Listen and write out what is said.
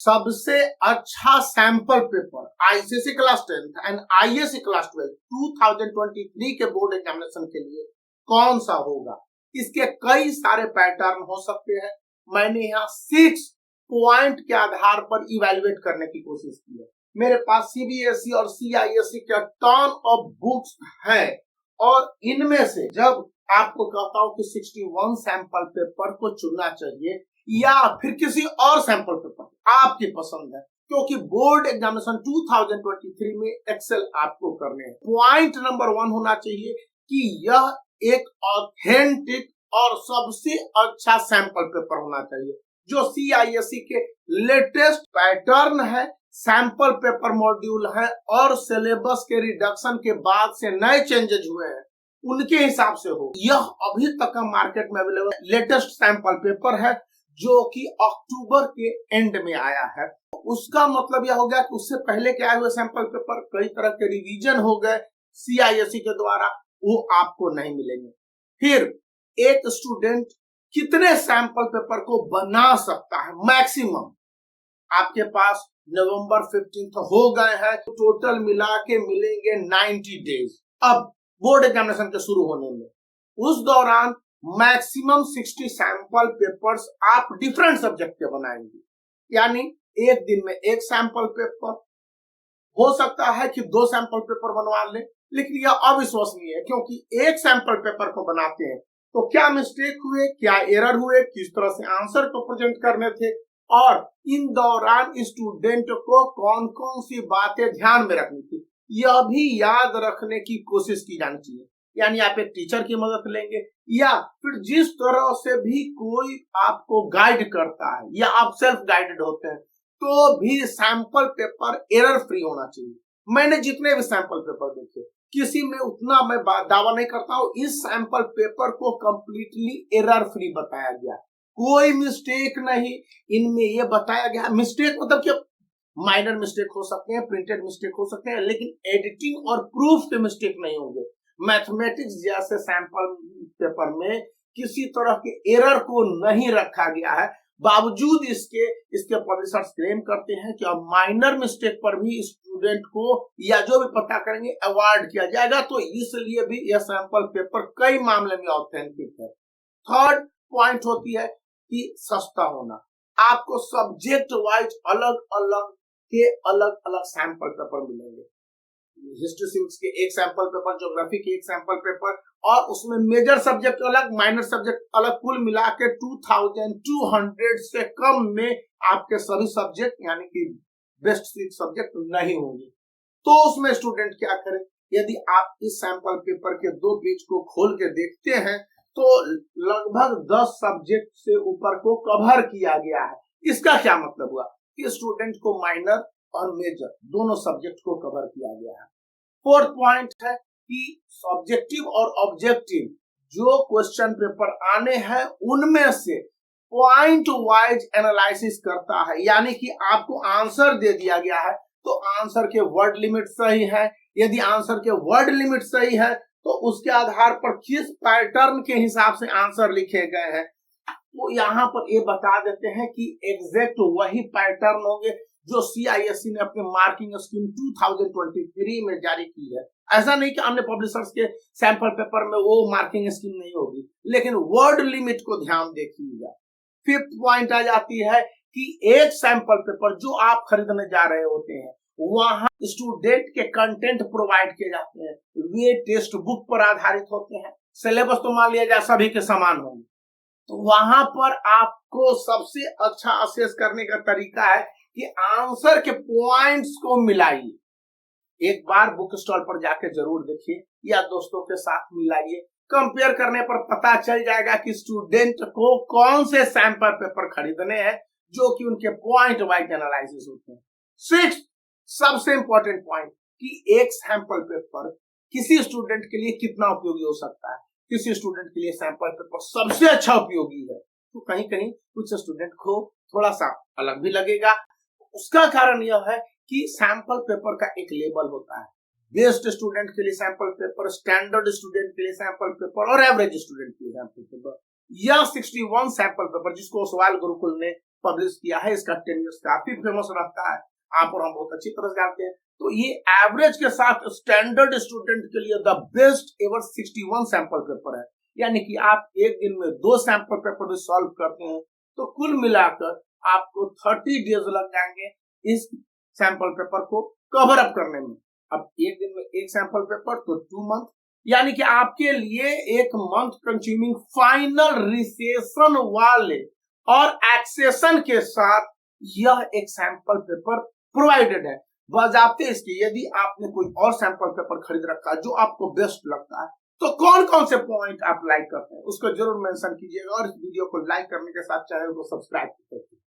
सबसे अच्छा sample paper ICSE class 10 and ISC class 12 2023 के बोर्ड एग्जामिनेशन के लिए कौन सा होगा। इसके कई सारे पैटर्न हो सकते हैं। मैंने यहाँ 6 पॉइंट के आधार पर इवेलुएट करने की कोशिश की है। मेरे पास सीबीएसई और सीआईएसई के टन ऑफ बुक्स है और इनमें से जब आपको कहता हूं कि 61 सैंपल पेपर को चुनना चाहिए या फिर किसी और सैंपल पेपर आपकी पसंद है, क्योंकि बोर्ड एग्जामिनेशन 2023 में एक्सेल आपको करने हैं। पॉइंट नंबर 1 होना चाहिए कि यह एक ऑथेंटिक और सबसे अच्छा सैंपल पेपर होना चाहिए। जो सीआईएसई के लेटेस्ट पैटर्न है, सैंपल पेपर मॉड्यूल है और सिलेबस के रिडक्शन के बाद से नए चेंजेज हुए हैं, उनके हिसाब से हो। यह अभी तक का मार्केट में अवेलेबल लेटेस्ट सैंपल पेपर है जो कि अक्टूबर के एंड में आया है। उसका मतलब यह हो गया कि उससे पहले के आए हुए सैंपल पेपर कई तरह के रिवीजन हो गए सीआईएसई के द्वारा, वो आपको नहीं मिलेंगे। फिर एक स्टूडेंट कितने सैंपल पेपर को बना सकता है मैक्सिमम? आपके पास नवंबर 15 हो गए हैं, तो टोटल मिला के मिलेंगे 90 डेज अब बोर्ड एग्जामिनेशन के शुरू होने में। उस दौरान मैक्सिमम 60 सैंपल पेपर्स आप डिफरेंट सब्जेक्ट के बनाएंगे, यानी एक दिन में एक सैंपल पेपर, हो सकता है कि 2 सैंपल पेपर बनवा लें, लेकिन यह अविश्वसनीय है क्योंकि एक सैंपल पेपर को बनाते हैं तो क्या मिस्टेक हुए, क्या एरर हुए, किस तरह से आंसर को प्रेजेंट करने थे और इन दौरान स्टूडेंट को कौन कौन सी बातें ध्यान में रखनी थी, यह भी याद रखने की कोशिश की जानी चाहिए। यानी आप एक टीचर की मदद लेंगे या फिर जिस तरह से भी कोई आपको गाइड करता है या आप सेल्फ गाइडेड होते हैं, तो भी सैंपल पेपर एरर फ्री होना चाहिए। मैंने जितने भी सैंपल पेपर देखे, किसी में उतना मैं दावा नहीं करता हूं, इस सैंपल पेपर को कंप्लीटली एरर फ्री बताया गया, कोई मिस्टेक नहीं। इनमें यह बताया गया, मिस्टेक मतलब कि माइनर मिस्टेक हो सकते हैं, प्रिंटेड मिस्टेक हो सकते हैं, लेकिन एडिटिंग और प्रूफ के मिस्टेक नहीं होंगे। मैथमेटिक्स जैसे सैंपल पेपर में किसी तरह के एरर को नहीं रखा गया है, बावजूद इसके पब्लिशर्स क्लेम करते हैं कि अब माइनर मिस्टेक पर भी स्टूडेंट को या जो भी पता करेंगे अवार्ड किया जाएगा, तो इसलिए भी यह सैंपल पेपर कई मामले में ऑथेंटिक है। थर्ड पॉइंट होती है कि सस्ता होना। आपको सब्जेक्ट वाइज अलग अलग सैंपल पेपर मिलेंगे। हिस्ट्री सिविक्स के एक सैंपल पेपर, ज्योग्राफी के एक सैंपल पेपर और उसमें मेजर सब्जेक्ट अलग, माइनर सब्जेक्ट अलग, कुल मिला के 2200 से कम में आपके सभी सब्जेक्ट यानी कि बेस्ट 6 सब्जेक्ट नहीं होंगे। तो उसमें स्टूडेंट क्या करे? यदि आप इस सैंपल पेपर के 2 पेज को खोल के देखते हैं तो लगभग 10 सब्जेक्ट से ऊपर को कवर किया गया है। इसका क्या मतलब हुआ कि स्टूडेंट को माइनर और मेजर दोनों सब्जेक्ट को कवर किया गया है। फोर्थ पॉइंट है कि सब्जेक्टिव और ऑब्जेक्टिव जो क्वेश्चन पेपर आने हैं उनमें से पॉइंट वाइज एनालिसिस करता है, यानी कि आपको आंसर दे दिया गया है तो आंसर के वर्ड लिमिट सही है। यदि आंसर के वर्ड लिमिट सही है तो उसके आधार पर किस पैटर्न के हिसाब से आंसर लिखे गए हैं, तो यहाँ पर ये बता देते हैं कि एग्जैक्ट वही पैटर्न होंगे जो सीआईएसई ने अपने मार्किंग स्कीम 2023 में जारी की है। ऐसा नहीं कि अन्य पब्लिशर्स के सैंपल पेपर में वो मार्किंग स्कीम नहीं होगी, लेकिन वर्ड लिमिट को ध्यान देखिएगा। फिफ्थ पॉइंट आ जाती है कि एक सैंपल पेपर जो आप खरीदने जा रहे होते हैं वहां स्टूडेंट के कंटेंट प्रोवाइड किए जाते हैं, वे टेक्स्ट बुक पर आधारित होते हैं। सिलेबस तो मान लिया जाए सभी के समान होंगे, तो वहां पर आपको सबसे अच्छा असेस करने का तरीका है कि आंसर के पॉइंट्स को मिलाइए। एक बार बुक स्टॉल पर जाके जरूर देखिए या दोस्तों के साथ मिलाइए। कंपेयर करने पर पता चल जाएगा कि स्टूडेंट को कौन से सैंपल पेपर खरीदने हैं जो कि उनके पॉइंट वाइज एनालिसिस होते हैं। सिक्स्थ सबसे इंपॉर्टेंट पॉइंट कि एक सैंपल पेपर किसी स्टूडेंट के लिए कितना उपयोगी हो सकता है। किसी स्टूडेंट के लिए सैंपल पेपर सबसे अच्छा उपयोगी है, तो कहीं कहीं कुछ स्टूडेंट को थोड़ा सा अलग भी लगेगा। उसका कारण यह है कि सैंपल पेपर का एक लेवल होता है, बेस्ट स्टूडेंट के लिए सैंपल पेपर, स्टैंडर्ड स्टूडेंट के लिए सैंपल पेपर और एवरेज स्टूडेंट के लिए सैंपल पेपर। यह 61 सैंपल पेपर जिसको ओसवाल गुरुकुल ने पब्लिश किया है। इसका टेनियर्स काफी फेमस रहता है, आप और हम बहुत अच्छी तरह से जानते हैं। तो ये एवरेज के साथ स्टैंडर्ड स्टूडेंट के लिए the best ever 61 sample paper है। यानी कि आप एक दिन में 2 सैंपल पेपर भी सॉल्व करते हैं तो कुल मिलाकर आपको 30 डेज लग जाएंगे इस सैंपल पेपर को कवर अप करने में। अब एक दिन में एक सैंपल पेपर तो 2 मंथ, यानी कि आपके लिए एक मंथ कंज्यूमिंग फाइनल रिसेशन वाले और एक्सेशन के साथ यह एक सैंपल पेपर प्रोवाइडेड है। बजाते इसकी यदि आपने कोई और सैंपल पेपर खरीद रखा है जो आपको बेस्ट लगता है तो कौन कौन से पॉइंट आप लाइक करते हैं उसको जरूर मेंशन कीजिएगा और इस वीडियो को लाइक करने के साथ चैनल को सब्सक्राइब कीजिए।